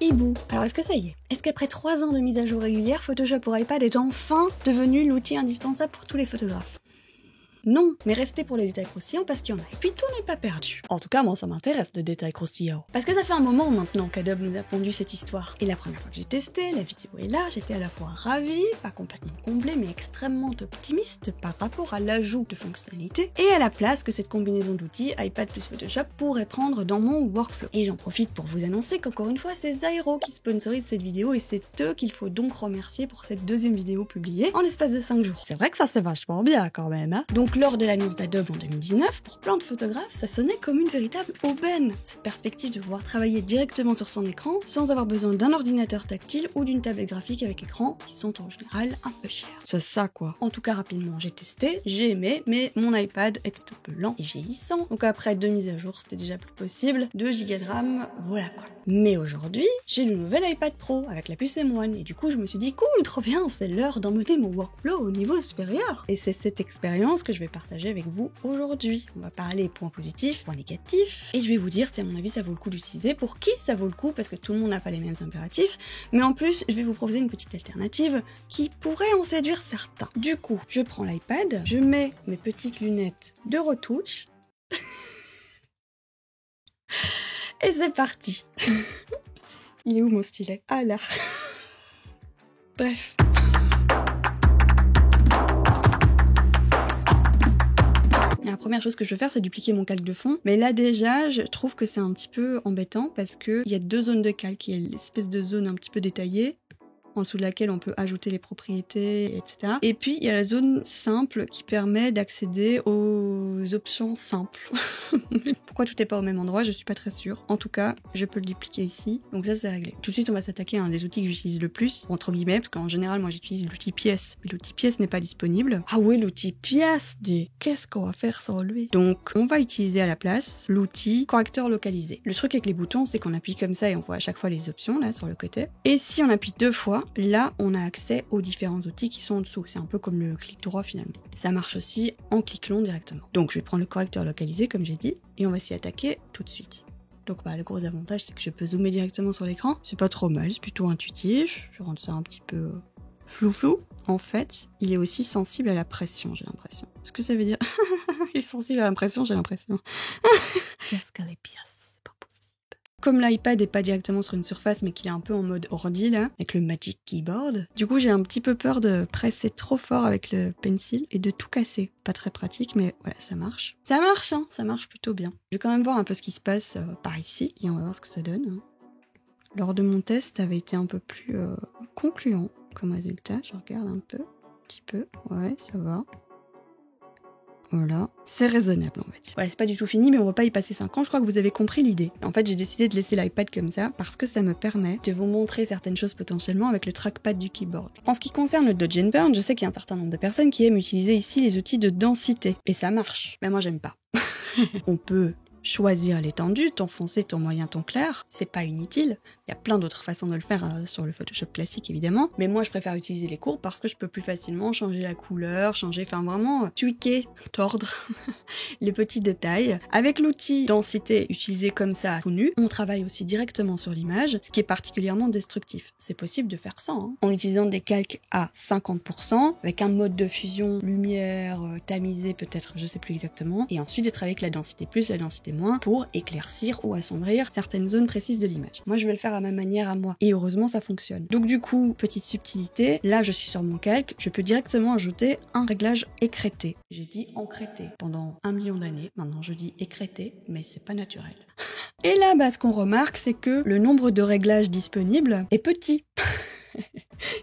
Ribou. Alors est-ce que ça y est? Est-ce qu'après 3 ans de mise à jour régulière, Photoshop pour iPad est enfin devenu l'outil indispensable pour tous les photographes? Non, mais restez pour les détails croustillants parce qu'il y en a. Et puis tout n'est pas perdu. En tout cas, moi ça m'intéresse les détails croustillants. Parce que ça fait un moment maintenant qu'Adobe nous a pondu cette histoire. Et la première fois que j'ai testé, la vidéo est là, j'étais à la fois ravie, pas complètement comblée, mais extrêmement optimiste par rapport à l'ajout de fonctionnalités et à la place que cette combinaison d'outils, iPad plus Photoshop, pourrait prendre dans mon workflow. Et j'en profite pour vous annoncer qu'encore une fois, c'est Zyro qui sponsorise cette vidéo et c'est eux qu'il faut donc remercier pour cette deuxième vidéo publiée en l'espace de 5 jours. C'est vrai que ça c'est vachement bien quand même, hein. Donc lors de l'annonce d'Adobe en 2019, pour plein de photographes, ça sonnait comme une véritable aubaine. Cette perspective de pouvoir travailler directement sur son écran sans avoir besoin d'un ordinateur tactile ou d'une tablette graphique avec écran, qui sont en général un peu chers. C'est ça quoi. En tout cas rapidement, j'ai testé, j'ai aimé, mais mon iPad était un peu lent et vieillissant, donc après 2 mises à jour, c'était déjà plus possible. 2 Go de RAM, voilà quoi. Mais aujourd'hui, j'ai le nouvel iPad Pro avec la puce M1 et du coup je me suis dit cool, trop bien, c'est l'heure d'emmener mon workflow au niveau supérieur. Et c'est cette expérience que je vais partager avec vous aujourd'hui. On va parler points positifs, points négatifs, et je vais vous dire si à mon avis ça vaut le coup d'utiliser, pour qui ça vaut le coup, parce que tout le monde n'a pas les mêmes impératifs, mais en plus je vais vous proposer une petite alternative qui pourrait en séduire certains. Du coup, je prends l'iPad, je mets mes petites lunettes de retouche, et c'est parti. Il est où mon stylet? Ah là. Bref. La première chose que je vais faire, c'est dupliquer mon calque de fond. Mais là déjà, je trouve que c'est un petit peu embêtant parce qu'il y a 2 zones de calque. Il y a l'espèce de zone un petit peu détaillée, en dessous de laquelle on peut ajouter les propriétés, etc. Et puis il y a la zone simple qui permet d'accéder aux options simples. Pourquoi tout n'est pas au même endroit, je suis pas très sûre. En tout cas, je peux le dupliquer ici. Donc ça c'est réglé. Tout de suite, on va s'attaquer à un des outils que j'utilise le plus, entre guillemets, parce qu'en général, moi j'utilise l'outil pièce. Mais l'outil pièce n'est pas disponible. Ah oui, l'outil pièce, qu'est-ce qu'on va faire sans lui? Donc on va utiliser à la place l'outil correcteur localisé. Le truc avec les boutons, c'est qu'on appuie comme ça et on voit à chaque fois les options là sur le côté. Et si on appuie 2 fois, là on a accès aux différents outils qui sont en dessous. C'est un peu comme le clic droit finalement. Ça marche aussi en clic long directement. Donc je vais prendre le correcteur localisé comme j'ai dit et on va s'y attaquer tout de suite. Donc le gros avantage c'est que je peux zoomer directement sur l'écran. C'est pas trop mal, c'est plutôt intuitif. Je rends ça un petit peu flou. En fait, il est aussi sensible à la pression, j'ai l'impression. Ce que ça veut dire? Il est sensible à la pression, j'ai l'impression. Qu'est-ce qu'elle est pièce? Comme l'iPad n'est pas directement sur une surface mais qu'il est un peu en mode ordi là, avec le Magic Keyboard, du coup j'ai un petit peu peur de presser trop fort avec le pencil et de tout casser. Pas très pratique mais voilà, ça marche. Ça marche hein, ça marche plutôt bien. Je vais quand même voir un peu ce qui se passe par ici et on va voir ce que ça donne. Hein. Lors de mon test, ça avait été un peu plus concluant comme résultat. Je regarde un petit peu, ouais ça va. Voilà, c'est raisonnable on va dire. Voilà, c'est pas du tout fini mais on va pas y passer 5 ans, je crois que vous avez compris l'idée. En fait j'ai décidé de laisser l'iPad comme ça parce que ça me permet de vous montrer certaines choses potentiellement avec le trackpad du keyboard. En ce qui concerne le Dodge and Burn, je sais qu'il y a un certain nombre de personnes qui aiment utiliser ici les outils de densité. Et ça marche, mais moi j'aime pas. On peut choisir l'étendue, ton foncé, ton moyen, ton clair, c'est pas inutile. Il y a plein d'autres façons de le faire sur le Photoshop classique évidemment, mais moi je préfère utiliser les courbes parce que je peux plus facilement changer la couleur, enfin vraiment tweaker, tordre les petits détails. Avec l'outil densité utilisé comme ça tout nu, on travaille aussi directement sur l'image, ce qui est particulièrement destructif. C'est possible de faire ça, hein, en utilisant des calques à 50%, avec un mode de fusion lumière tamisé peut-être, je sais plus exactement, et ensuite de travailler avec la densité plus, la densité moins, pour éclaircir ou assombrir certaines zones précises de l'image. Moi je vais le faire à ma manière à moi, et heureusement ça fonctionne. Donc du coup, petite subtilité, là je suis sur mon calque, je peux directement ajouter un réglage écrété. J'ai dit encrété pendant 1 million d'années, maintenant je dis écrété, mais c'est pas naturel. Et là, ce qu'on remarque, c'est que le nombre de réglages disponibles est petit.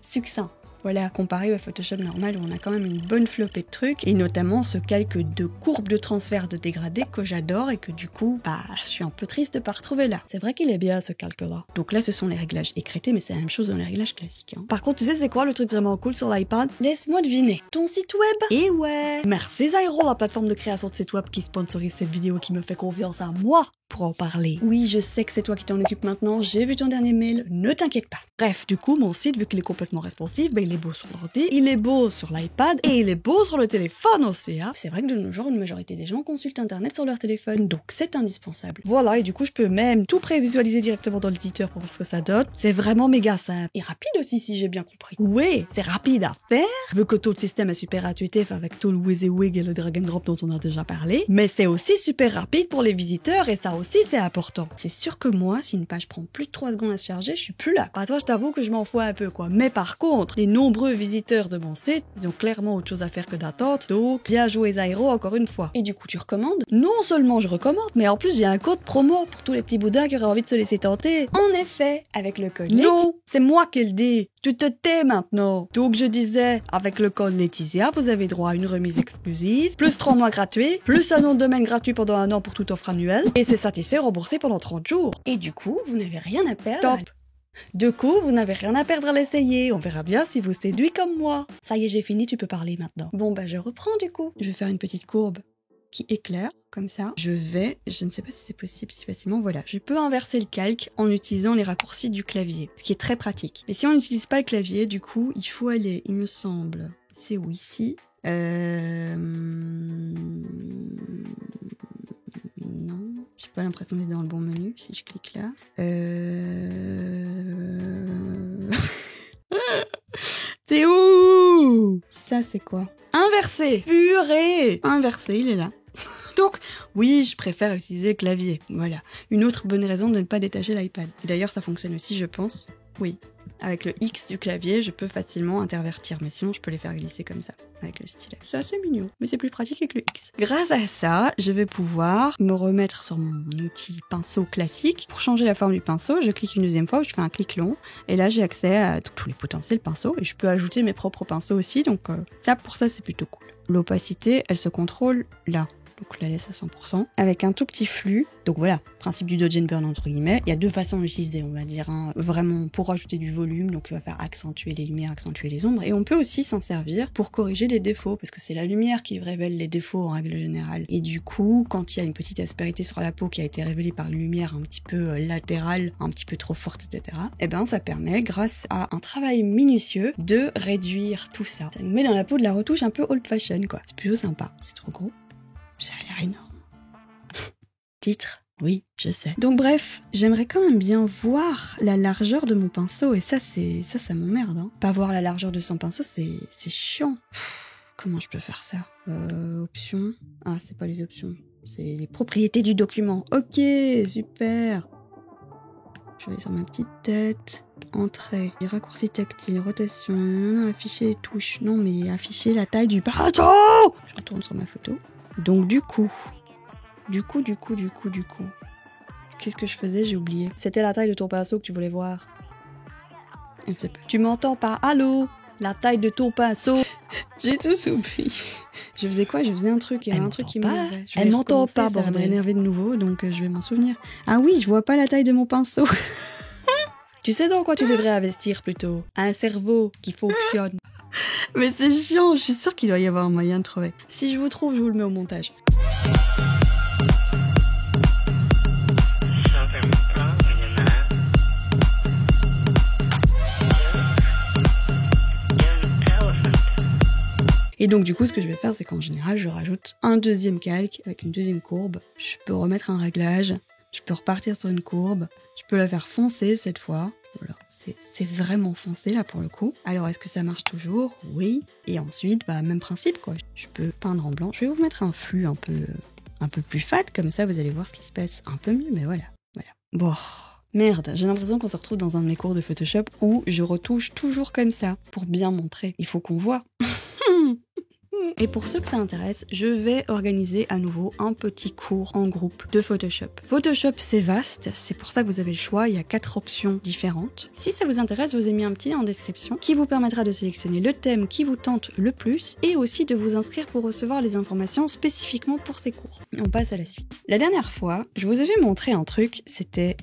Succinct. Voilà, comparé au Photoshop normal où on a quand même une bonne flopée de trucs, et notamment ce calque de courbe de transfert de dégradé que j'adore et que du coup, je suis un peu triste de pas retrouver là. C'est vrai qu'il est bien ce calque-là. Donc là, ce sont les réglages écrétés, mais c'est la même chose dans les réglages classiques. Hein. Par contre, tu sais c'est quoi le truc vraiment cool sur l'iPad? Laisse-moi deviner. Ton site web? Et ouais. Merci Zyro, la plateforme de création de site web qui sponsorise cette vidéo, qui me fait confiance à moi pour en parler. Oui, je sais que c'est toi qui t'en occupes maintenant, j'ai vu ton dernier mail, ne t'inquiète pas. Bref, du coup, mon site, vu qu'il est complètement responsive, il est beau sur l'ordi, il est beau sur l'iPad et il est beau sur le téléphone aussi. Hein. C'est vrai que de nos jours, une majorité des gens consultent Internet sur leur téléphone, donc c'est indispensable. Voilà, et du coup, je peux même tout prévisualiser directement dans l'éditeur pour voir ce que ça donne. C'est vraiment méga simple. Et rapide aussi, si j'ai bien compris. Oui, c'est rapide à faire, vu que tout le système est super intuitif avec tout le WYSIWYG et le drag and drop dont on a déjà parlé, mais c'est aussi super rapide pour les visiteurs et ça aussi c'est important. C'est sûr que moi, si une page prend plus de 3 secondes à se charger, je suis plus là. Toi, je t'avoue que je m'en fous un peu quoi. Mais par contre, les nombreux visiteurs de mon site, ils ont clairement autre chose à faire que d'attendre, donc bien joué Zairo encore une fois. Et du coup, tu recommandes? Non seulement je recommande, mais en plus j'ai un code promo pour tous les petits boudins qui auraient envie de se laisser tenter. En effet, avec le code non, c'est moi qui le dis. Tu te tais maintenant. Donc je disais, avec le code Laetitia, vous avez droit à une remise exclusive, plus 3 mois gratuits, plus un nom de domaine gratuit pendant 1 an pour toute offre annuelle, et c'est satisfait remboursé pendant 30 jours. Et du coup, vous n'avez rien à perdre. Top. Du coup, vous n'avez rien à perdre à l'essayer. On verra bien si vous séduit comme moi. Ça y est, j'ai fini, tu peux parler maintenant. Bon, bah je reprends du coup. Je vais faire une petite courbe qui éclaire, comme ça. Je ne sais pas si c'est possible si facilement, voilà. Je peux inverser le calque en utilisant les raccourcis du clavier, ce qui est très pratique. Mais si on n'utilise pas le clavier, du coup, il faut aller, il me semble, c'est où ici non, j'ai pas l'impression d'être dans le bon menu, si je clique là. C'est où? Ça, c'est quoi? Inversé! Purée! Inversé, il est là. Donc, oui, je préfère utiliser le clavier. Voilà. Une autre bonne raison de ne pas détacher l'iPad. D'ailleurs, ça fonctionne aussi, je pense. Oui. Avec le X du clavier, je peux facilement intervertir, mais sinon je peux les faire glisser comme ça, avec le stylet. C'est assez mignon, mais c'est plus pratique avec le X. Grâce à ça, je vais pouvoir me remettre sur mon outil pinceau classique. Pour changer la forme du pinceau, je clique une deuxième fois, je fais un clic long, et là j'ai accès à tous les potentiels pinceaux, et je peux ajouter mes propres pinceaux aussi, donc ça, pour ça, c'est plutôt cool. L'opacité, elle se contrôle là. Donc je la laisse à 100%, avec un tout petit flux. Donc voilà, principe du dodge and burn entre guillemets. Il y a 2 façons d'utiliser, on va dire, hein. Vraiment pour ajouter du volume, donc il va faire accentuer les lumières, accentuer les ombres. Et on peut aussi s'en servir pour corriger les défauts, parce que c'est la lumière qui révèle les défauts en règle générale. Et du coup, quand il y a une petite aspérité sur la peau qui a été révélée par une lumière un petit peu latérale, un petit peu trop forte, etc., eh ben ça permet, grâce à un travail minutieux, de réduire tout ça. Ça nous met dans la peau de la retouche un peu old fashion, quoi. C'est plutôt sympa. C'est trop gros. Ça a l'air énorme. Titre, oui, je sais. Donc bref, j'aimerais quand même bien voir la largeur de mon pinceau, et ça m'emmerde, hein. Pas voir la largeur de son pinceau, c'est chiant. Comment je peux faire ça? Options. Ah, c'est pas les options. C'est les propriétés du document. Ok, super. Je vais sur ma petite tête. Entrée, les raccourcis tactiles, rotation, afficher les touches. Non, mais afficher la taille du pinceau. Je retourne sur ma photo. Donc du coup, qu'est-ce que je faisais? J'ai oublié. C'était la taille de ton pinceau que tu voulais voir. Je ne sais pas. Tu m'entends pas? Allô? La taille de ton pinceau. J'ai tout oublié. Je faisais quoi? Je faisais un truc. Il y avait un truc qui m'énervait. Elle m'entend pas, bordel. Ça va m'énerver de nouveau, donc je vais m'en souvenir. Ah oui, je vois pas la taille de mon pinceau. Tu sais dans quoi tu devrais investir plutôt? Un cerveau qui fonctionne. Mais c'est chiant, je suis sûre qu'il doit y avoir un moyen de trouver. Si je vous trouve, je vous le mets au montage. Et donc du coup, ce que je vais faire, c'est qu'en général, je rajoute un deuxième calque avec une deuxième courbe. Je peux remettre un réglage, je peux repartir sur une courbe, je peux la faire foncer cette fois. Voilà, c'est vraiment foncé là pour le coup. Alors est-ce que ça marche toujours? Oui. Et ensuite, bah même principe quoi. Je peux peindre en blanc. Je vais vous mettre un flux un peu plus fat, comme ça vous allez voir ce qui se passe un peu mieux, mais voilà. Bon, merde, j'ai l'impression qu'on se retrouve dans un de mes cours de Photoshop où je retouche toujours comme ça pour bien montrer. Il faut qu'on voit. Et pour ceux que ça intéresse, je vais organiser à nouveau un petit cours en groupe de Photoshop. Photoshop, c'est vaste, c'est pour ça que vous avez le choix, il y a 4 options différentes. Si ça vous intéresse, je vous ai mis un petit lien en description qui vous permettra de sélectionner le thème qui vous tente le plus et aussi de vous inscrire pour recevoir les informations spécifiquement pour ces cours. On passe à la suite. La dernière fois, je vous avais montré un truc, c'était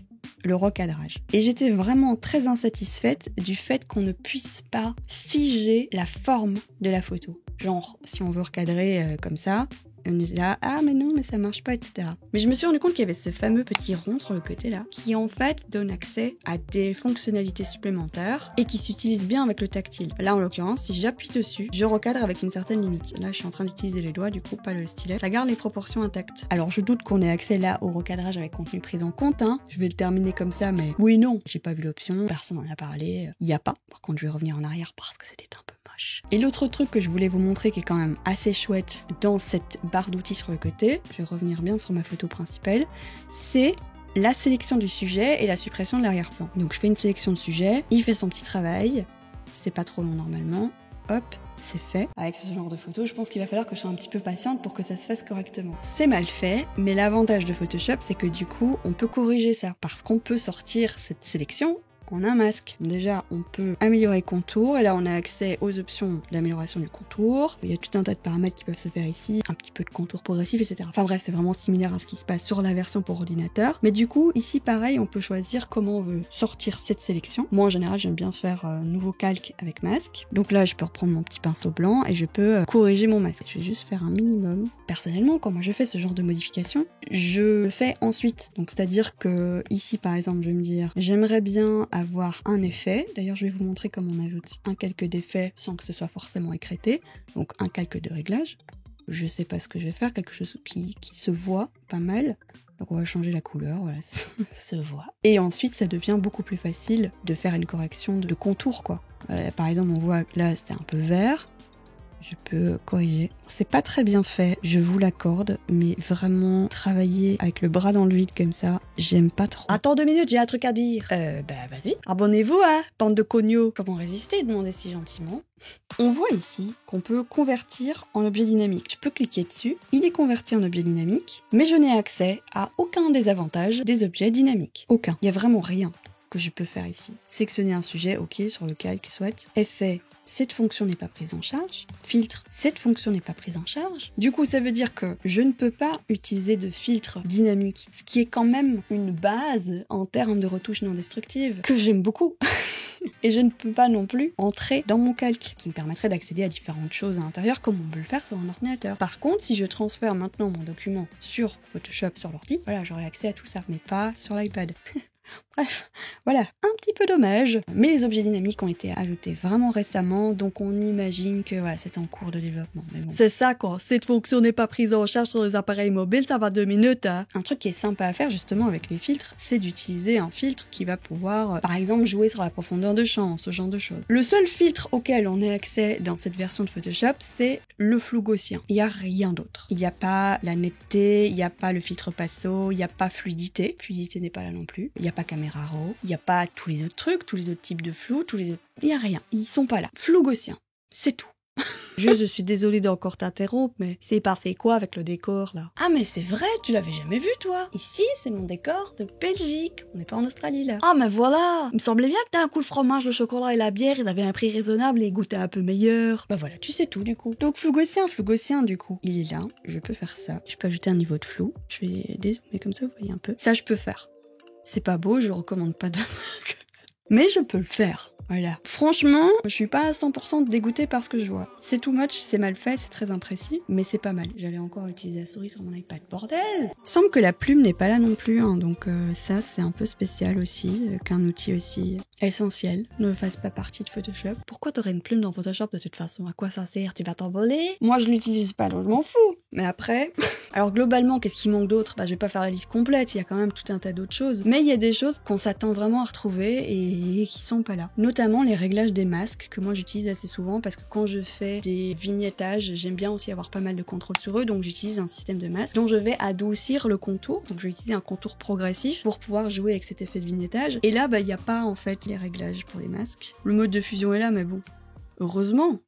le recadrage. Et j'étais vraiment très insatisfaite du fait qu'on ne puisse pas figer la forme de la photo. Genre, si on veut recadrer comme ça, Et on est là, ah mais non, mais ça marche pas, etc. Mais je me suis rendu compte qu'il y avait ce fameux petit rond sur le côté là, qui en fait donne accès à des fonctionnalités supplémentaires et qui s'utilisent bien avec le tactile. Là en l'occurrence, si j'appuie dessus, je recadre avec une certaine limite. Là je suis en train d'utiliser les doigts, du coup pas le stylet. Ça garde les proportions intactes. Alors je doute qu'on ait accès là au recadrage avec contenu pris en compte, hein. Je vais le terminer comme ça, mais oui non, j'ai pas vu l'option, personne n'en a parlé, il y a pas. Par contre je vais revenir en arrière parce que c'était un peu moche. Et l'autre truc que je voulais vous montrer qui est quand même assez chouette dans cette barre d'outils sur le côté, je vais revenir bien sur ma photo principale, c'est la sélection du sujet et la suppression de l'arrière-plan. Donc je fais une sélection de sujet, il fait son petit travail, c'est pas trop long normalement, hop, c'est fait. Avec ce genre de photo, je pense qu'il va falloir que je sois un petit peu patiente pour que ça se fasse correctement. C'est mal fait, mais l'avantage de Photoshop, c'est que du coup, on peut corriger ça, parce qu'on peut sortir cette sélection en un masque. Déjà, on peut améliorer les contours, et là on a accès aux options d'amélioration du contour. Il y a tout un tas de paramètres qui peuvent se faire ici, un petit peu de contour progressif, etc. Enfin bref, c'est vraiment similaire à ce qui se passe sur la version pour ordinateur. Mais du coup, ici pareil, on peut choisir comment on veut sortir cette sélection. Moi en général, j'aime bien faire nouveau calque avec masque. Donc là, je peux reprendre mon petit pinceau blanc et je peux corriger mon masque. Je vais juste faire un minimum. Personnellement, quand moi je fais ce genre de modification, je le fais ensuite. Donc c'est-à-dire que ici par exemple, je vais me dire, j'aimerais bien avoir un effet. D'ailleurs, je vais vous montrer comment on ajoute un calque d'effet sans que ce soit forcément écrété. Donc un calque de réglage. Je sais pas ce que je vais faire, quelque chose qui se voit pas mal. Donc on va changer la couleur, voilà, ça se voit. Et ensuite, ça devient beaucoup plus facile de faire une correction de contour, quoi. Par exemple, on voit que là, c'est un peu vert. Je peux corriger. C'est pas très bien fait, je vous l'accorde, mais vraiment travailler avec le bras dans le vide comme ça, j'aime pas trop. Attends 2 minutes, j'ai un truc à dire. Vas-y, abonnez-vous, hein, bande de cognos. Comment résister, demandez si gentiment. On voit ici qu'on peut convertir en objet dynamique. Je peux cliquer dessus, il est converti en objet dynamique, mais je n'ai accès à aucun des avantages des objets dynamiques. Aucun. Il y a vraiment rien que je peux faire ici. Sélectionner un sujet, ok, sur le calque, soit. Effet. Cette fonction n'est pas prise en charge. Filtre, cette fonction n'est pas prise en charge. Du coup, ça veut dire que je ne peux pas utiliser de filtre dynamique, ce qui est quand même une base en termes de retouches non destructives, que j'aime beaucoup. Et je ne peux pas non plus entrer dans mon calque, qui me permettrait d'accéder à différentes choses à l'intérieur, comme on peut le faire sur un ordinateur. Par contre, si je transfère maintenant mon document sur Photoshop, sur l'ordi, voilà, j'aurai accès à tout ça, mais pas sur l'iPad. Bref, voilà, un petit peu dommage. Mais les objets dynamiques ont été ajoutés vraiment récemment, donc on imagine que voilà, c'est en cours de développement. Mais bon. C'est ça quoi, cette fonction n'est pas prise en charge sur les appareils mobiles, ça va 2 minutes. Hein. Un truc qui est sympa à faire justement avec les filtres, c'est d'utiliser un filtre qui va pouvoir, par exemple, jouer sur la profondeur de champ, ce genre de choses. Le seul filtre auquel on a accès dans cette version de Photoshop, c'est le flou gaussien. Il n'y a rien d'autre. Il n'y a pas la netteté, il n'y a pas le filtre passo, il n'y a pas fluidité. Fluidité n'est pas là non plus. Il n'y a pas caméra raw, il n'y a pas tous les autres trucs, tous les autres types de flou, il n'y a rien. Ils sont pas là. Flou gaussien, c'est tout. Je suis désolée d'encore t'interrompre, mais c'est passé quoi avec le décor là? Ah mais c'est vrai, tu l'avais jamais vu toi. Ici, c'est mon décor de Belgique. On n'est pas en Australie là. Ah mais voilà. Il me semblait bien que t'as un coup le fromage, le chocolat et la bière, ils avaient un prix raisonnable et ils goûtaient un peu meilleur. Bah voilà, tu sais tout du coup. Donc flou gaussien du coup. Il est là, je peux faire ça. Je peux ajouter un niveau de flou. Je vais dézoomer comme ça, vous voyez un peu. Ça je peux faire. C'est pas beau, je recommande pas de comme ça. Mais je peux le faire. Voilà. Franchement, je suis pas à 100% dégoûtée par ce que je vois. C'est too much, c'est mal fait, c'est très imprécis, mais c'est pas mal. J'allais encore utiliser la souris sur mon iPad. Bordel! Il semble que la plume n'est pas là non plus, hein, donc ça c'est un peu spécial aussi, qu'un outil aussi essentiel ne fasse pas partie de Photoshop. Pourquoi t'aurais une plume dans Photoshop de toute façon? À quoi ça sert? Tu vas t'envoler? Moi je l'utilise pas, donc je m'en fous. Mais après... Alors globalement, qu'est-ce qui manque d'autre? Bah je vais pas faire la liste complète, il y a quand même tout un tas d'autres choses. Mais il y a des choses qu'on s'attend vraiment à retrouver et qui sont pas là. Notamment les réglages des masques, que moi j'utilise assez souvent parce que quand je fais des vignettages, j'aime bien aussi avoir pas mal de contrôle sur eux, donc j'utilise un système de masque dont je vais adoucir le contour. Donc je vais utiliser un contour progressif pour pouvoir jouer avec cet effet de vignettage. Et là, bah il n'y a pas en fait les réglages pour les masques. Le mode de fusion est là, mais bon, heureusement,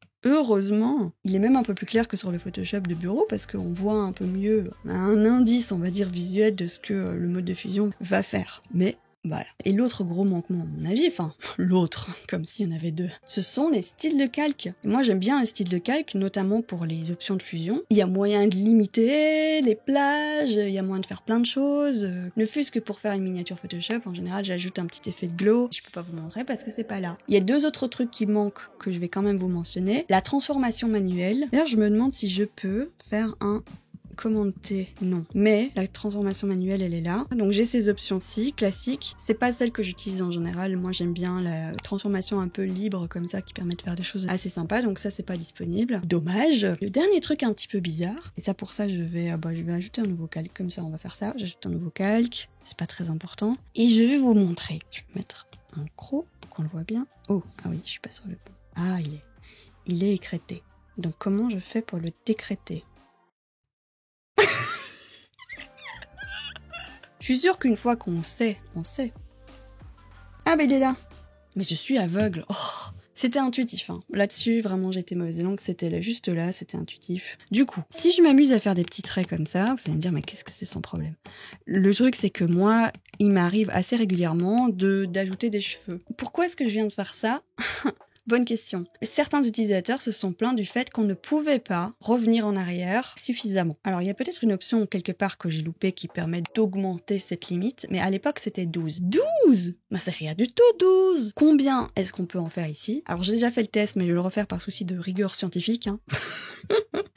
il est même un peu plus clair que sur le Photoshop de bureau parce qu'on voit un peu mieux un indice, on va dire, visuel de ce que le mode de fusion va faire. Mais voilà. Et l'autre gros manquement, à mon avis, enfin, l'autre, comme s'il y en avait deux, ce sont les styles de calque. Moi, j'aime bien les styles de calque, notamment pour les options de fusion. Il y a moyen de limiter les plages, il y a moyen de faire plein de choses. Ne fût-ce que pour faire une miniature Photoshop, en général, j'ajoute un petit effet de glow. Je peux pas vous montrer parce que c'est pas là. Il y a 2 autres trucs qui manquent que je vais quand même vous mentionner. La transformation manuelle. D'ailleurs, je me demande si je peux faire un Commande T, non. Mais la transformation manuelle, elle est là. Donc j'ai ces options-ci, classiques. C'est pas celle que j'utilise en général. Moi, j'aime bien la transformation un peu libre comme ça, qui permet de faire des choses assez sympas. Donc ça, c'est pas disponible. Dommage. Le dernier truc un petit peu bizarre, et ça pour ça, je vais ajouter un nouveau calque. Comme ça, on va faire ça. J'ajoute un nouveau calque. C'est pas très important. Et je vais vous montrer. Je vais mettre un gros pour qu'on le voit bien. Oh, ah oui, je suis pas sur le bon. Ah, il est écrété. Donc comment je fais pour le décréter? Je suis sûre qu'une fois qu'on sait, on sait. Ah bah il est là. Mais je suis aveugle. Oh, c'était intuitif. Hein. Là-dessus, vraiment, j'étais mauvaise langue. C'était là, juste là, c'était intuitif. Du coup, si je m'amuse à faire des petits traits comme ça, vous allez me dire, mais qu'est-ce que c'est son problème? Le truc, c'est que moi, il m'arrive assez régulièrement d'ajouter des cheveux. Pourquoi est-ce que je viens de faire ça? Bonne question. Certains utilisateurs se sont plaints du fait qu'on ne pouvait pas revenir en arrière suffisamment. Alors il y a peut-être une option quelque part que j'ai loupée qui permet d'augmenter cette limite, mais à l'époque c'était 12. 12 ? Bah c'est rien du tout 12 ! Combien est-ce qu'on peut en faire ici? Alors j'ai déjà fait le test, mais je vais le refaire par souci de rigueur scientifique. Hein.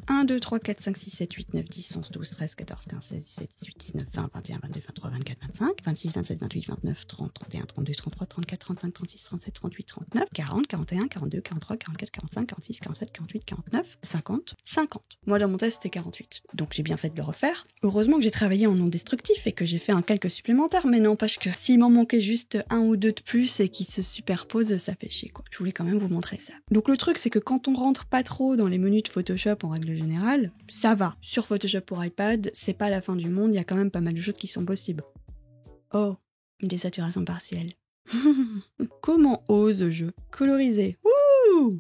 1, 2, 3, 4, 5, 6, 7, 8, 9, 10, 11, 12, 13, 14, 15, 16, 17, 18, 19, 20, 21, 22, 23, 24, 25, 26, 27, 28, 29, 30, 31, 32, 33, 34, 35, 36, 37, 38, 39, 40, 41, 42, 43, 44, 45, 46, 47, 48, 49, 50, 50. Moi, dans mon test, c'était 48. Donc, j'ai bien fait de le refaire. Heureusement que j'ai travaillé en non destructif et que j'ai fait un calque supplémentaire, mais n'empêche que s'il m'en manquait juste un ou deux de plus et qui se superposent, ça fait chier, quoi. Je voulais quand même vous montrer ça. Donc, le truc, c'est que quand on rentre pas trop dans les menus de Photoshop en règle générale, ça va. Sur Photoshop pour iPad, c'est pas la fin du monde, il y a quand même pas mal de choses qui sont possibles. Oh, une désaturation partielle. Comment ose-je coloriser? Wouh!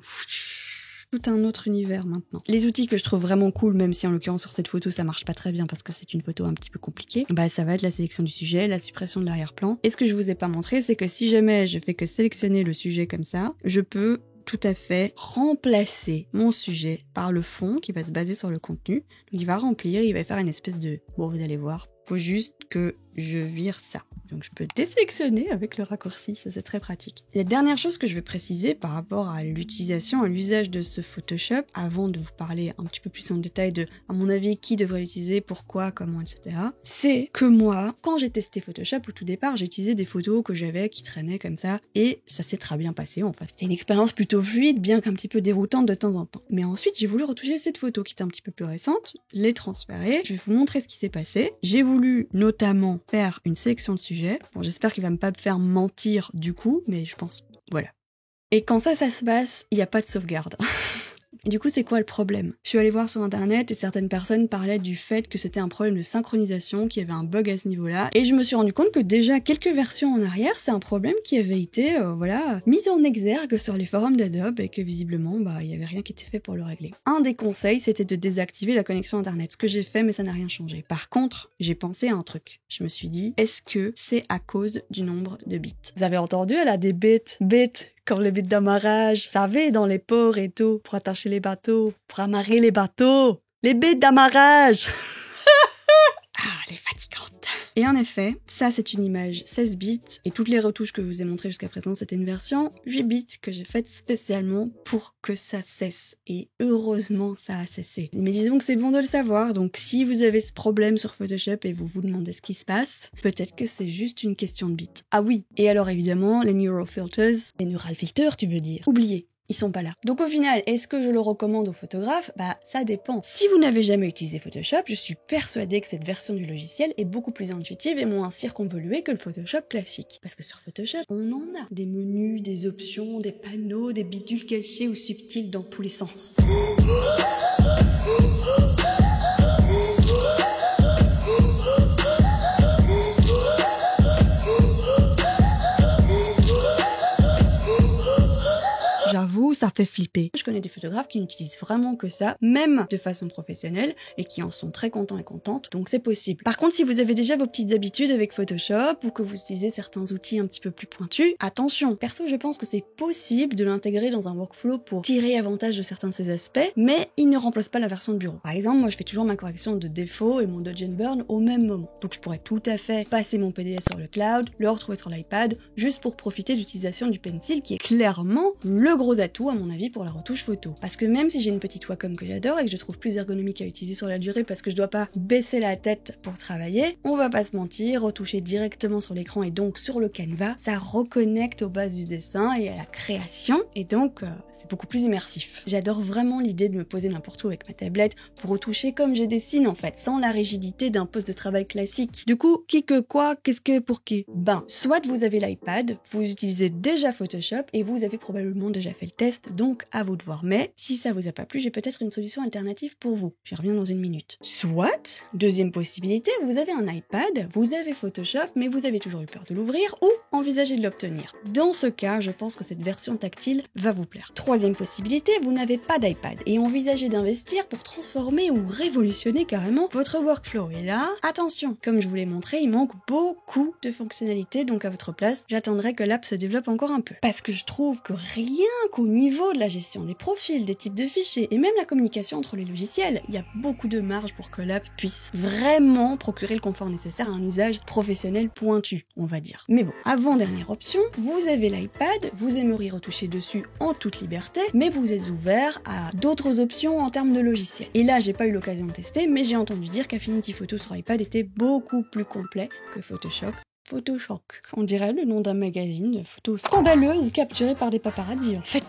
Tout un autre univers maintenant. Les outils que je trouve vraiment cool, même si en l'occurrence sur cette photo ça marche pas très bien parce que c'est une photo un petit peu compliquée, bah ça va être la sélection du sujet, la suppression de l'arrière-plan. Et ce que je vous ai pas montré, c'est que si jamais je fais que sélectionner le sujet comme ça, je peux tout à fait remplacer mon sujet par le fond qui va se baser sur le contenu. Donc il va remplir, il va faire une espèce de... Bon, vous allez voir, faut juste que je vire ça. Donc je peux désélectionner avec le raccourci, ça c'est très pratique. Et la dernière chose que je vais préciser par rapport à l'utilisation, à l'usage de ce Photoshop, avant de vous parler un petit peu plus en détail de, à mon avis, qui devrait l'utiliser, pourquoi, comment, etc. C'est que moi, quand j'ai testé Photoshop au tout départ, j'ai utilisé des photos que j'avais qui traînaient comme ça, et ça s'est très bien passé en fait. C'était une expérience plutôt fluide, bien qu'un petit peu déroutante de temps en temps. Mais ensuite, j'ai voulu retoucher cette photo qui était un petit peu plus récente, les transférer, je vais vous montrer ce qui s'est passé. J'ai voulu notamment faire une sélection de sujets. Bon, j'espère qu'il va pas me faire mentir du coup, mais je pense... Voilà. Et quand ça se passe, il n'y a pas de sauvegarde. Du coup, c'est quoi le problème? Je suis allée voir sur internet et certaines personnes parlaient du fait que c'était un problème de synchronisation, qu'il y avait un bug à ce niveau-là. Et je me suis rendu compte que déjà quelques versions en arrière, c'est un problème qui avait été, mis en exergue sur les forums d'Adobe et que visiblement, il y avait rien qui était fait pour le régler. Un des conseils, c'était de désactiver la connexion internet. Ce que j'ai fait, mais ça n'a rien changé. Par contre, j'ai pensé à un truc. Je me suis dit, est-ce que c'est à cause du nombre de bits? Vous avez entendu, elle a des bits. Comme les bits d'amarrage, vous savez, dans les ports et tout, pour attacher les bateaux, pour amarrer les bateaux. Les bits d'amarrage. Ah, elle est fatigante. Et en effet, ça c'est une image 16 bits, et toutes les retouches que je vous ai montrées jusqu'à présent, c'était une version 8 bits que j'ai faite spécialement pour que ça cesse. Et heureusement, ça a cessé. Mais disons que c'est bon de le savoir, donc si vous avez ce problème sur Photoshop et vous vous demandez ce qui se passe, peut-être que c'est juste une question de bits. Ah oui, et alors évidemment, les neural filters, tu veux dire. Oubliez. Ils sont pas là. Donc au final, est-ce que je le recommande aux photographes? Ça dépend. Si vous n'avez jamais utilisé Photoshop, je suis persuadée que cette version du logiciel est beaucoup plus intuitive et moins circonvoluée que le Photoshop classique. Parce que sur Photoshop, on en a des menus, des options, des panneaux, des bidules cachés ou subtils dans tous les sens. J'avoue, ça fait flipper. Je connais des photographes qui n'utilisent vraiment que ça, même de façon professionnelle, et qui en sont très contents et contentes, donc c'est possible. Par contre, si vous avez déjà vos petites habitudes avec Photoshop, ou que vous utilisez certains outils un petit peu plus pointus, attention. Perso, je pense que c'est possible de l'intégrer dans un workflow pour tirer avantage de certains de ces aspects, mais il ne remplace pas la version de bureau. Par exemple, moi je fais toujours ma correction de défauts et mon dodge and burn au même moment. Donc je pourrais tout à fait passer mon PDF sur le cloud, le retrouver sur l'iPad, juste pour profiter d'utilisation du pencil, qui est clairement le gros atout à mon mon avis pour la retouche photo. Parce que même si j'ai une petite Wacom que j'adore et que je trouve plus ergonomique à utiliser sur la durée parce que je dois pas baisser la tête pour travailler, on va pas se mentir, retoucher directement sur l'écran et donc sur le canevas, ça reconnecte aux bases du dessin et à la création et donc c'est beaucoup plus immersif. J'adore vraiment l'idée de me poser n'importe où avec ma tablette pour retoucher comme je dessine en fait, sans la rigidité d'un poste de travail classique. Du coup, qui que quoi, qu'est-ce que pour qui? Ben, soit vous avez l'iPad, vous utilisez déjà Photoshop et vous avez probablement déjà fait le test, donc à vous de voir. Mais si ça vous a pas plu, j'ai peut-être une solution alternative pour vous. J'y reviens dans une minute. Soit, deuxième possibilité, vous avez un iPad, vous avez Photoshop, mais vous avez toujours eu peur de l'ouvrir ou envisagé de l'obtenir. Dans ce cas, je pense que cette version tactile va vous plaire. Troisième possibilité, vous n'avez pas d'iPad et envisagez d'investir pour transformer ou révolutionner carrément votre workflow. Et là, attention, comme je vous l'ai montré, il manque beaucoup de fonctionnalités, donc à votre place, j'attendrai que l'app se développe encore un peu. Parce que je trouve que rien qu'au niveau de la gestion des profils, des types de fichiers et même la communication entre les logiciels, il y a beaucoup de marge pour que l'app puisse vraiment procurer le confort nécessaire à un usage professionnel pointu, on va dire. Mais bon, avant-dernière option, vous avez l'iPad, vous aimeriez retoucher dessus en toute liberté, mais vous êtes ouvert à d'autres options en termes de logiciels. Et là, j'ai pas eu l'occasion de tester, mais j'ai entendu dire qu'Affinity Photo sur iPad était beaucoup plus complet que Photoshop. Photoshop. On dirait le nom d'un magazine de photos scandaleuses capturées par des paparazzis en fait.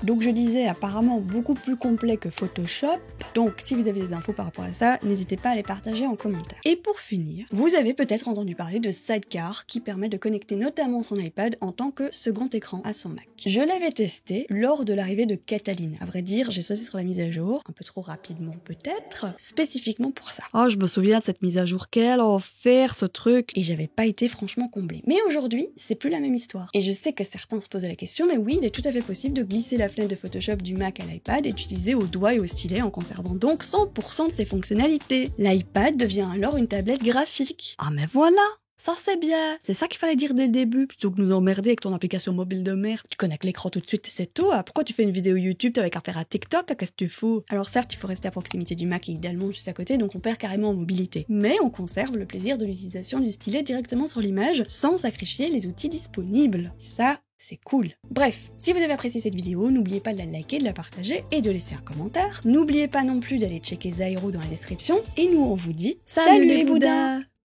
Donc je disais apparemment beaucoup plus complet que Photoshop. Donc si vous avez des infos par rapport à ça, n'hésitez pas à les partager en commentaire. Et pour finir, vous avez peut-être entendu parler de Sidecar qui permet de connecter notamment son iPad en tant que second écran à son Mac. Je l'avais testé lors de l'arrivée de Catalina. À vrai dire, j'ai sauté sur la mise à jour, un peu trop rapidement peut-être, spécifiquement pour ça. Oh, je me souviens de cette mise à jour, quel enfer ce truc. Et j'avais pas été franchement comblé. Mais aujourd'hui, c'est plus la même histoire. Et je sais que certains se posaient la question, mais oui, il est tout à fait possible de glisser la fenêtre de Photoshop du Mac à l'iPad et d'utiliser au doigt et au stylet en conservant donc 100% de ses fonctionnalités. L'iPad devient alors une tablette graphique. Ah mais voilà! Ça c'est bien. C'est ça qu'il fallait dire dès le début, plutôt que nous emmerder avec ton application mobile de merde. Tu connectes l'écran tout de suite, c'est tout. Ah, pourquoi tu fais une vidéo YouTube, t'avais qu'à faire un TikTok, qu'est-ce que tu fous? Alors certes, il faut rester à proximité du Mac et idéalement juste à côté, donc on perd carrément en mobilité. Mais on conserve le plaisir de l'utilisation du stylet directement sur l'image, sans sacrifier les outils disponibles. Ça, c'est cool. Bref, si vous avez apprécié cette vidéo, n'oubliez pas de la liker, de la partager et de laisser un commentaire. N'oubliez pas non plus d'aller checker Zairo dans la description. Et nous, on vous dit salut les Bouddhas!